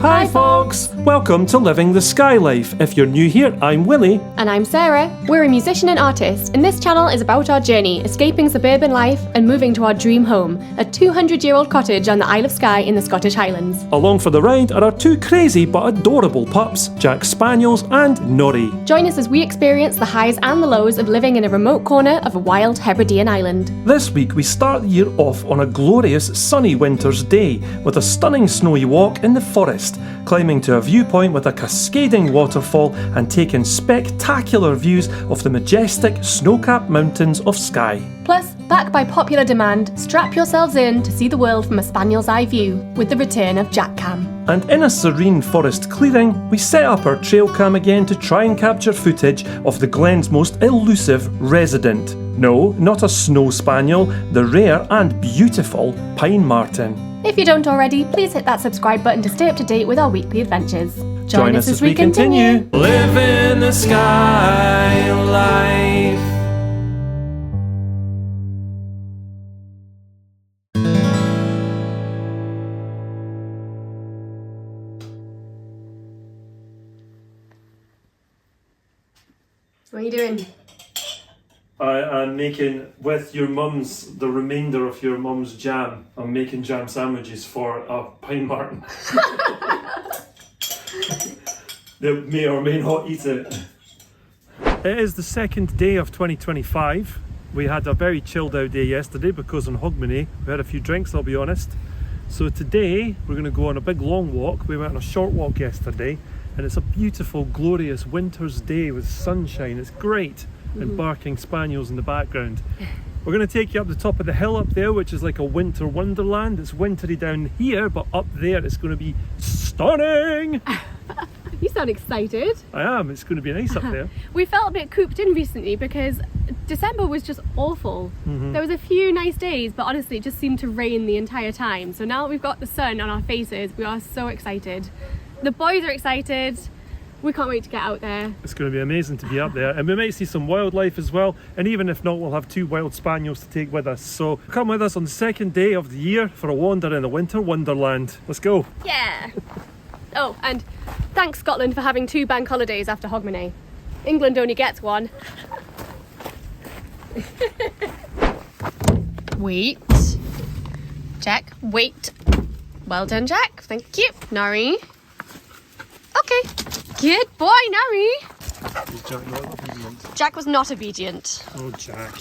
Hi folks! Welcome to Living the Skye Life. If you're new here, I'm Willie. And I'm Sarah. We're a musician and artist, and this channel is about our journey, escaping suburban life and moving to our dream home, a 200-year-old cottage on the Isle of Skye in the Scottish Highlands. Along for the ride are our two crazy but adorable pups, Jack Spaniels and Nori. Join us as we experience the highs and the lows of living in a remote corner of a wild Hebridean island. This week we start the year off on a glorious sunny winter's day with a stunning snowy walk in the forest, climbing to a viewpoint with a cascading waterfall and taking spectacular views of the majestic snow-capped mountains of Skye. Plus, back by popular demand, strap yourselves in to see the world from a Spaniel's eye view with the return of Jack Cam. And in a serene forest clearing, we set up our trail cam again to try and capture footage of the Glen's most elusive resident. No, not a snow spaniel, the rare and beautiful Pine Marten. If you don't already, please hit that subscribe button to stay up to date with our weekly adventures. Join us as we continue. Living the Skye Life. What are you doing? I am making, with your mum's, the remainder of your mum's jam. I'm making jam sandwiches for a Pine Marten. They may or may not eat it. It is the second day of 2025. We had a very chilled out day yesterday because on Hogmanay we had a few drinks, I'll be honest. So today we're going to go on a big long walk. We went on a short walk yesterday and it's a beautiful, glorious winter's day with sunshine. It's great. And barking spaniels in the background. We're going to take you up the top of the hill up there, which is like a winter wonderland. It's wintry down here, but up there it's going to be stunning. You sound excited. I am. It's going to be nice up there. We felt a bit cooped in recently because December was just awful. There was a few nice days, but honestly it just seemed to rain the entire time. So now that we've got the sun on our faces, we are so excited. The boys are excited. We can't wait to get out there. It's going to be amazing to be up there, and we might see some wildlife as well, and even if not, we'll have two wild spaniels to take with us. So come with us on the second day of the year for a wander in the winter wonderland. Let's go. Yeah. Oh, and thanks Scotland for having 2 bank holidays after Hogmanay. England only gets 1. Wait. Jack, wait. Well done, Jack. Thank you. Nori. Okay. Good boy, Nori. Was Jack not obedient? Jack was not obedient. Oh, Jack.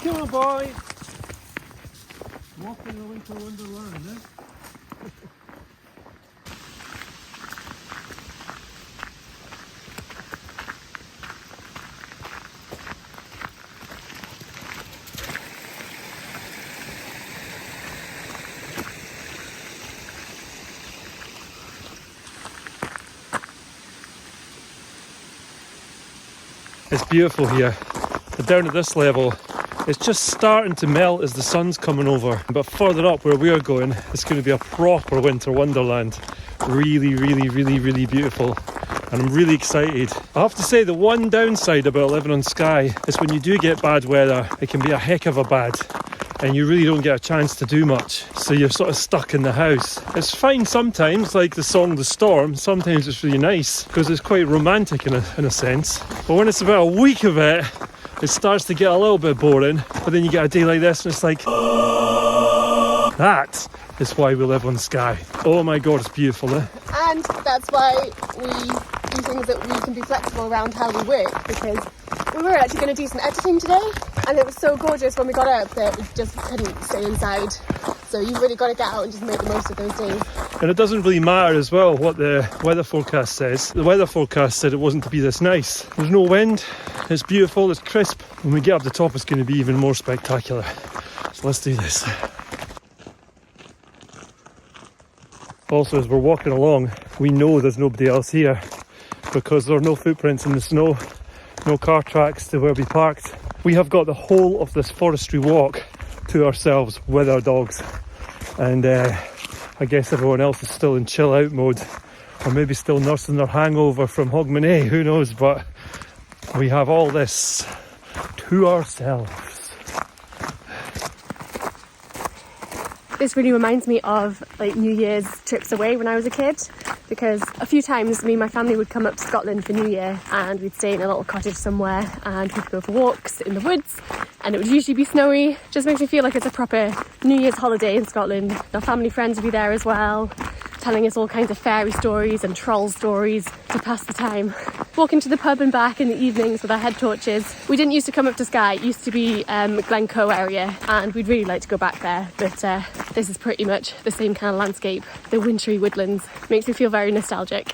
Come on, boy. Walk in the winter wonderland, eh? It's beautiful here, but down at this level it's just starting to melt as the sun's coming over, but further up where we're going it's going to be a proper winter wonderland. Really beautiful, and I'm really excited. I have to say the one downside about living on Skye is when you do get bad weather it can be a heck of a bad, and you really don't get a chance to do much, so you're sort of stuck in the house. It's fine sometimes, like the song The Storm. Sometimes it's really nice because it's quite romantic in a sense, but when it's about a week of it, it starts to get a little bit boring. But then you get a day like this and it's like, that is why we live on Skye. Oh my god, it's beautiful, eh? And that's why we do things that we can be flexible around how we work, because we were actually going to do some editing today and it was so gorgeous when we got out that we just couldn't stay inside. So you've really got to get out and just make the most of those days. And it doesn't really matter as well what the weather forecast says. The weather forecast said it wasn't to be this nice. There's no wind, it's beautiful, it's crisp. When we get up the top it's going to be even more spectacular. So let's do this. Also, as we're walking along, we know there's nobody else here because there are no footprints in the snow, no car tracks to where we parked. We have got the whole of this forestry walk to ourselves with our dogs, and I guess everyone else is still in chill out mode, or maybe still nursing their hangover from Hogmanay, who knows, but we have all this to ourselves. This really reminds me of like New Year's trips away when I was a kid, because a few times me and my family would come up to Scotland for New Year and we'd stay in a little cottage somewhere and we'd go for walks in the woods, and it would usually be snowy. Just makes me feel like it's a proper New Year's holiday in Scotland. Our family friends would be there as well, telling us all kinds of fairy stories and troll stories to pass the time. Walking to the pub and back in the evenings with our head torches. We didn't used to come up to Skye, it used to be Glencoe area, and we'd really like to go back there, but this is pretty much the same kind of landscape. The wintry woodlands makes me feel very nostalgic.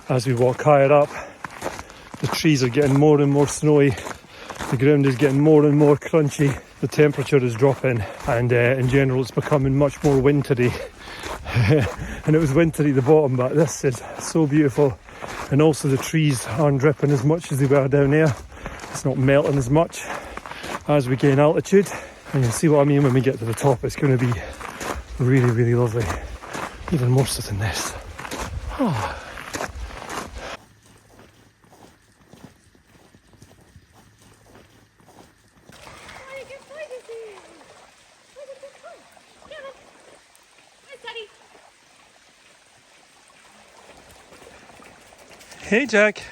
As we walk higher up, the trees are getting more and more snowy, the ground is getting more and more crunchy, the temperature is dropping, and in general it's becoming much more wintry. And it was wintry at the bottom, but this is so beautiful. And also the trees aren't dripping as much as they were down there. It's not melting as much as we gain altitude. And you'll see what I mean when we get to the top. It's going to be really, really lovely. Even more so than this. Oh. Hey, Jack.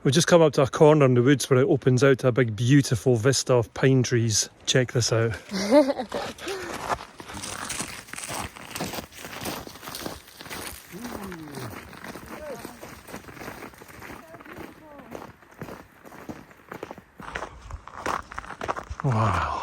We've just come up to a corner in the woods where it opens out to a big beautiful vista of pine trees. Check this out. Wow.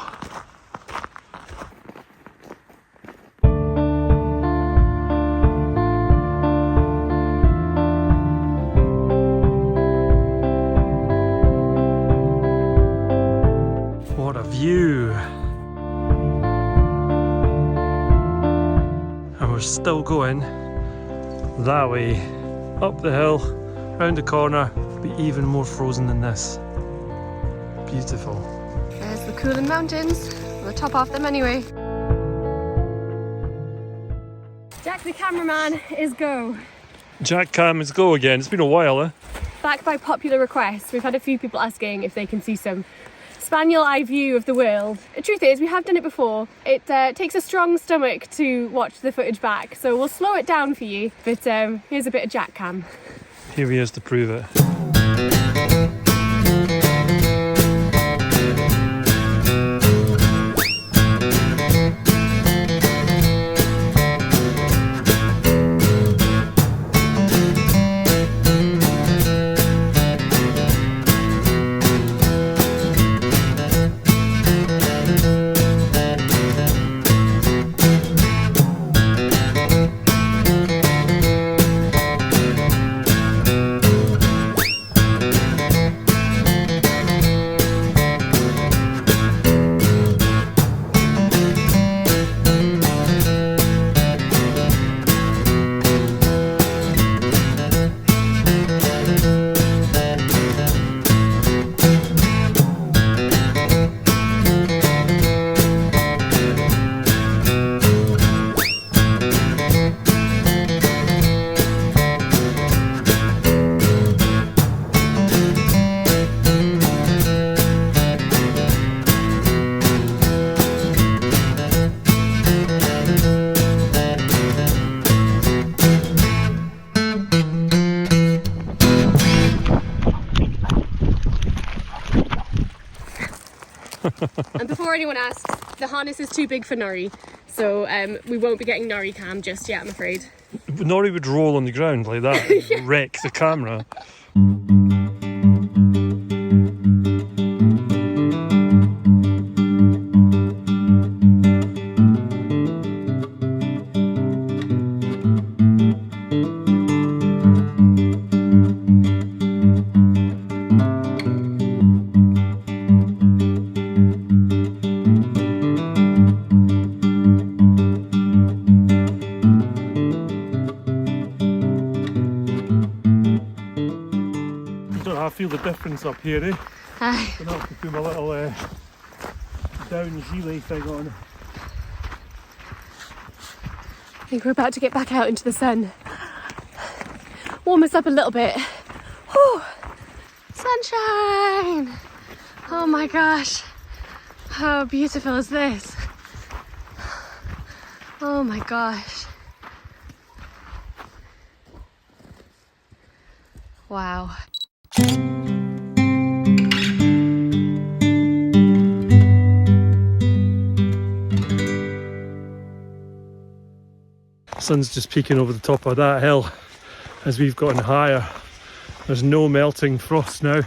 What a view. And we're still going that way, up the hill, round the corner, be even more frozen than this. Beautiful. There's the Cuillin Mountains. We'll top off them anyway. Jack the cameraman is go. Jack Cam is go again. It's been a while, eh? Back by popular request. We've had a few people asking if they can see some spaniel eye view of the world. The truth is, we have done it before. It takes a strong stomach to watch the footage back, so we'll slow it down for you. But here's a bit of Jack Cam. Here he is to prove it. And before anyone asks, the harness is too big for Nori, so we won't be getting Nori cam just yet, I'm afraid. Nori would roll on the ground like that, and wreck the camera. I feel the difference up here, eh? Aye. I'm gonna have to put my little down gilet thing on. I think we're about to get back out into the sun. Warm us up a little bit. Whew. Sunshine! Oh my gosh. How beautiful is this? Oh my gosh. Wow. Sun's just peeking over the top of that hill as we've gotten higher. There's no melting frost now.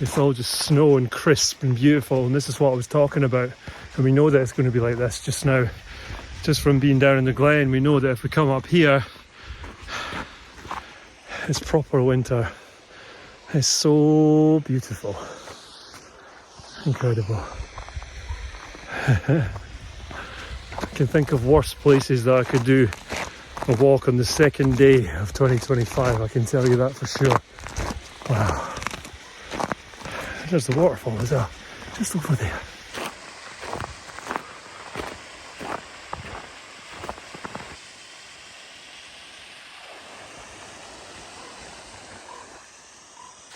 It's all just snow and crisp and beautiful, and this is what I was talking about. And we know that it's going to be like this just now. Just from being down in the glen, we know that if we come up here, it's proper winter. It's so beautiful. Incredible. I can think of worse places that I could do a walk on the second day of 2025, I can tell you that for sure. Wow. There's the waterfall as well, just over there.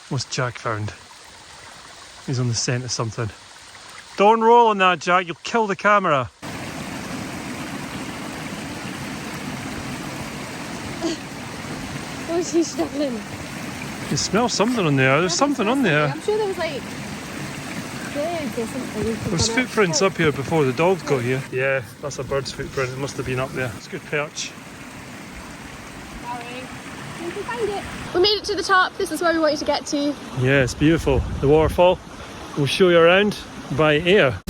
What's Jack found? He's on the scent of something. Don't roll on that, Jack, you'll kill the camera. What is he snuffling? You smell something on there. There's something on there. I'm sure there was like birds or something. There's footprints up here before the dogs got here. Yeah, that's a bird's footprint. It must have been up there. It's a good perch. Sorry. We can find it. We made it to the top. This is where we wanted to get to. Yeah, it's beautiful. The waterfall. We'll show you around by air.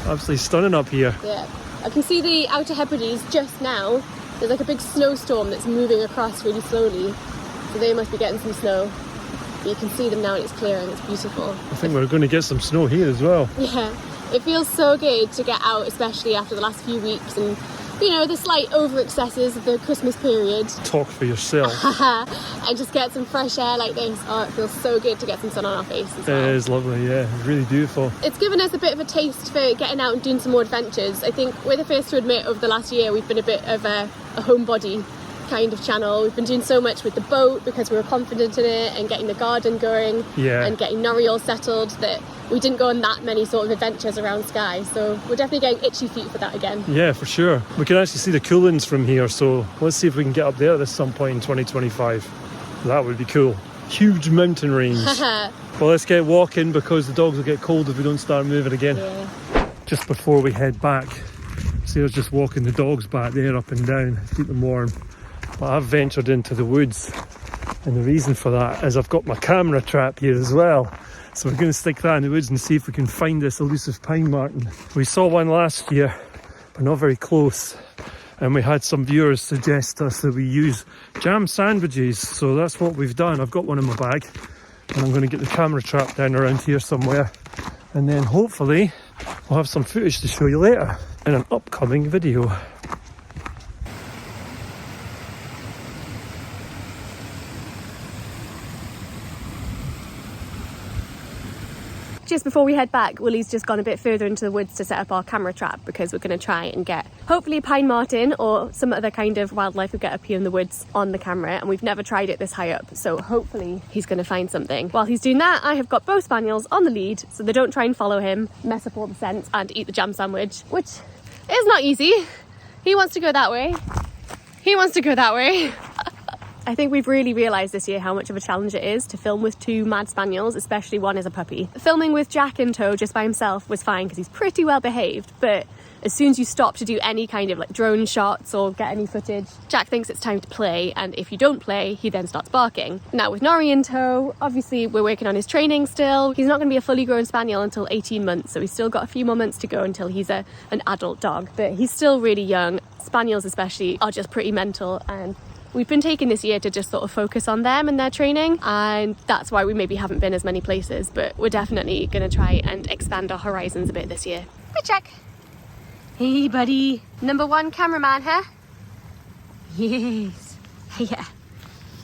Absolutely stunning up here. Yeah, I can see the Outer Hebrides just now. There's like a big snowstorm that's moving across really slowly, so they must be getting some snow. But you can see them now and it's clearing, it's beautiful. I think we're going to get some snow here as well. Yeah, it feels so good to get out, especially after the last few weeks and, you know, the slight over-excesses of the Christmas period. Talk for yourself. And just get some fresh air like this. Oh, it feels so good to get some sun on our face as well. It is lovely, yeah, it's really beautiful. It's given us a bit of a taste for getting out and doing some more adventures. I think we're the first to admit over the last year we've been a bit of a homebody kind of channel. We've been doing so much with the boat because we were confident in it and getting the garden going and getting Nori all settled that we didn't go on that many sort of adventures around Skye. So we're definitely getting itchy feet for that again. Yeah, for sure. We can actually see the Cuillins from here, so let's see if we can get up there at some point in 2025. That would be cool. Huge mountain range. Well, let's get walking because the dogs will get cold if we don't start moving again. Yeah. Just before we head back, Sarah's just walking the dogs back there up and down to keep them warm. But I've ventured into the woods, and the reason for that is I've got my camera trap here as well. So we're going to stick that in the woods and see if we can find this elusive pine marten. We saw one last year, but not very close. and we had some viewers suggest us that we use jam sandwiches, so that's what we've done. I've got one in my bag, and I'm going to get the camera trap down around here somewhere, and then hopefully we'll have some footage to show you later in an upcoming video. Just before we head back, Willie's just gone a bit further into the woods to set up our camera trap, because we're going to try and get hopefully a pine marten or some other kind of wildlife we get up here in the woods on the camera, and we've never tried it this high up, so hopefully he's going to find something. While he's doing that, I have got both spaniels on the lead so they don't try and follow him, mess up all the scents and eat the jam sandwich, which is not easy. He wants to go that way. He wants to go that way. I think we've really realised this year how much of a challenge it is to film with two mad spaniels, especially one as a puppy. Filming with Jack in tow just by himself was fine because he's pretty well behaved, but as soon as you stop to do any kind of like drone shots or get any footage, Jack thinks it's time to play, and if you don't play, he then starts barking. Now with Nori in tow, obviously we're working on his training still. He's not going to be a fully grown spaniel until 18 months, so he's still got a few more months to go until he's an adult dog, but he's still really young. Spaniels especially are just pretty mental, and we've been taking this year to just sort of focus on them and their training, and that's why we maybe haven't been as many places, but we're definitely going to try and expand our horizons a bit this year. Hi, Jack. Hey, buddy. Number one cameraman, huh? Yes. Yeah.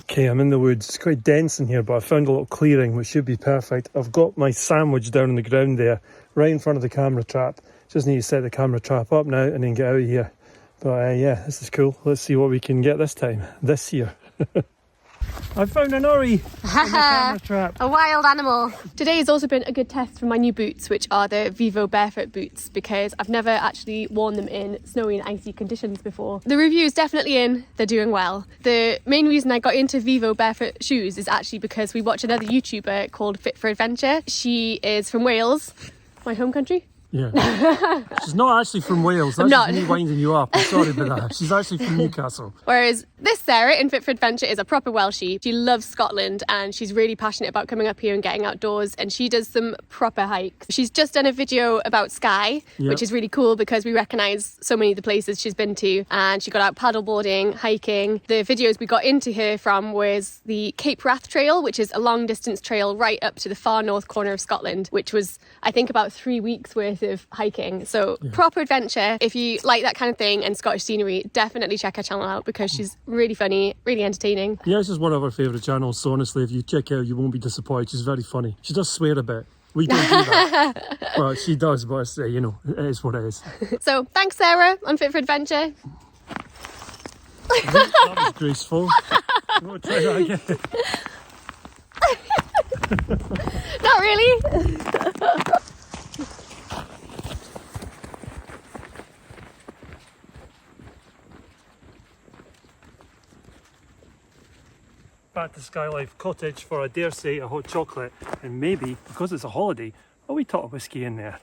Okay, I'm in the woods. It's quite dense in here, but I found a little clearing which should be perfect. I've got my sandwich down on the ground there, right in front of the camera trap. Just need to set the camera trap up now and then get out of here. But yeah, this is cool. Let's see what we can get this time, this year. I found a Nori in the camera trap. A wild animal. Today has also been a good test for my new boots, which are the Vivo barefoot boots, because I've never actually worn them in snowy and icy conditions before. The review's definitely in, they're doing well. The main reason I got into Vivo barefoot shoes is actually because we watch another YouTuber called Fit for Adventure. She is from Wales, my home country. Yeah. She's not actually from Wales. That's just me winding you up. I'm sorry about that. She's actually from Newcastle. Whereas this Sarah in Fit for Adventure is a proper Welshie. She loves Scotland and she's really passionate about coming up here and getting outdoors, and she does some proper hikes. She's just done a video about Skye, which is really cool because we recognise so many of the places she's been to, and she got out paddleboarding, hiking. The videos we got into her from was the Cape Wrath Trail, which is a long distance trail right up to the far north corner of Scotland, which was I think about 3 weeks worth of hiking. So proper adventure. If you like that kind of thing and Scottish scenery, definitely check her channel out because she's really funny, really entertaining. Yeah, it's just one of our favourite channels, so honestly if you check her out you won't be disappointed. She's very funny. She does swear a bit. We don't do that. Well, she does, but it's, you know, it is what it is. So thanks Sarah on Fit for Adventure. That was graceful. We'll try that again. Not really. Back to Skye Life cottage for, I dare say, a hot chocolate, and maybe, because it's a holiday, a wee tot of whiskey in there.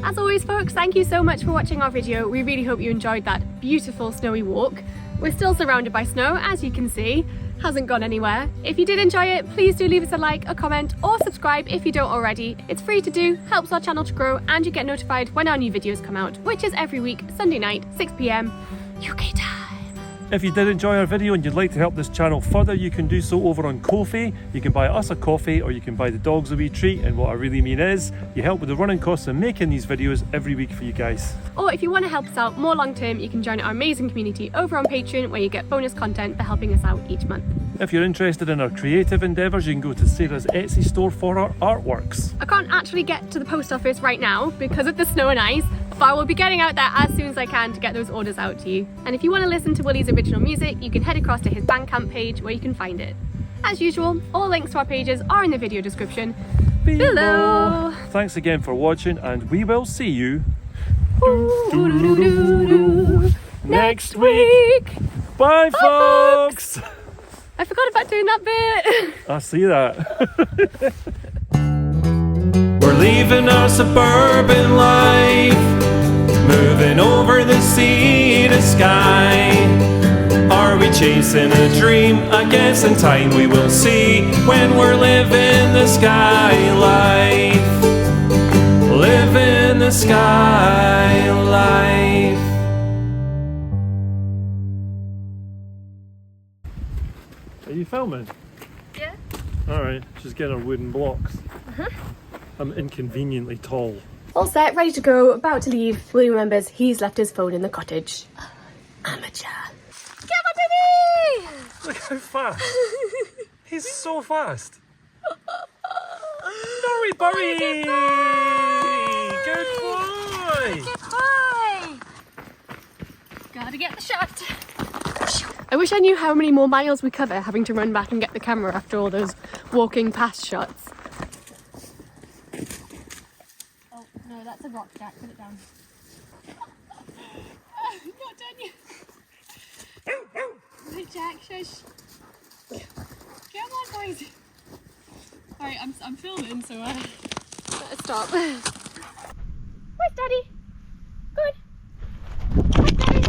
As always folks, thank you so much for watching our video. We really hope you enjoyed that beautiful snowy walk. We're still surrounded by snow, as you can see. Hasn't gone anywhere. If you did enjoy it, please do leave us a like, a comment, or subscribe if you don't already. It's free to do, helps our channel to grow, and you get notified when our new videos come out, which is every week, Sunday night, 6 PM UK time. If you did enjoy our video and you'd like to help this channel further, you can do so over on Ko-fi. You can buy us a coffee, or you can buy the dogs a wee treat, and what I really mean is, you help with the running costs of making these videos every week for you guys. Or if you want to help us out more long term, you can join our amazing community over on Patreon, where you get bonus content for helping us out each month. If you're interested in our creative endeavours, you can go to Sarah's Etsy store for our artworks. I can't actually get to the post office right now because of the snow and ice, but I will be getting out there as soon as I can to get those orders out to you. And if you want to listen to Willie's original music, you can head across to his Bandcamp page where you can find it. As usual, all links to our pages are in the video description below. Thanks again for watching, and we will see you next week. Bye folks! I forgot about doing that bit. I see that. We're leaving our suburban life, moving over the sea to Skye. chasing a dream, I guess in time we will see when we're living the Skye life. Living the Skye life. Are you filming? Yeah. Alright, just getting our wooden blocks. I'm inconveniently tall. All set, ready to go, about to leave. Willie remembers he's left his phone in the cottage. Amateur. Come on, baby! Look how fast. He's so fast. Nori Burry! Good boy! Good boy! Gotta get the shot. I wish I knew how many more miles we cover having to run back and get the camera after all those walking past shots. Oh no, that's a rock, Jack. Put it down. Not done yet. Right, Jack, shush. Come on, boys. Alright, I'm filming, so let's stop. Where's Daddy? Good. Where's Daddy?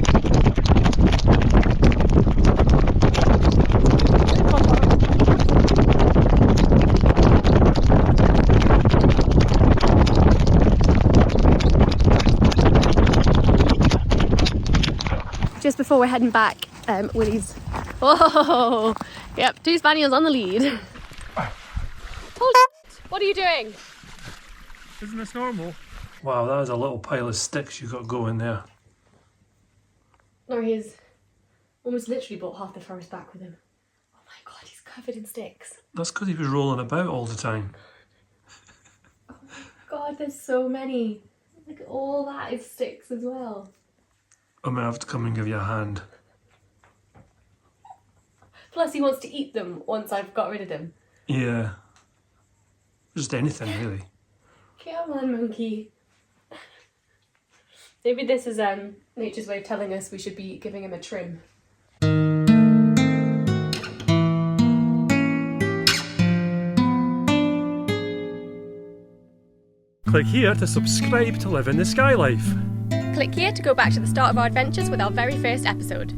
Just before we're heading back, Willie's. Whoa! Yep, 2 Spaniels on the lead. Hold it. What are you doing? Isn't this normal? Wow, that is a little pile of sticks you got going there. Nori has almost literally brought half the forest back with him. Oh my god, he's covered in sticks. That's because he was rolling about all the time. Oh my god, there's so many. Look at all that is sticks as well. I'm gonna have to come and give you a hand. Plus he wants to eat them once I've got rid of them. Yeah. Just anything, really. Come on, monkey. Maybe this is nature's way of telling us we should be giving him a trim. Click here to subscribe to live in the Skye life. Click here to go back to the start of our adventures with our very first episode.